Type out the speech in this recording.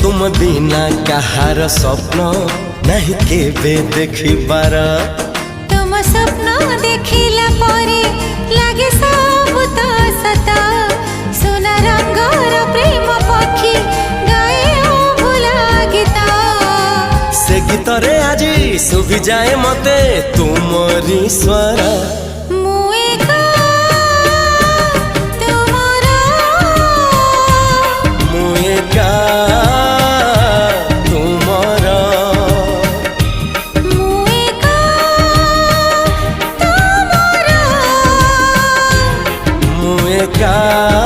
तुम बिना कहार स्वप्न नहीं केबे देखिबार। तुम स्वप्न देखिला परे लागे सब तो सत। सोना रंगर प्रेम पक्षी गाए भुला गीत। से गीत रे आज सुबि जाए मते तुमरी स्वर। का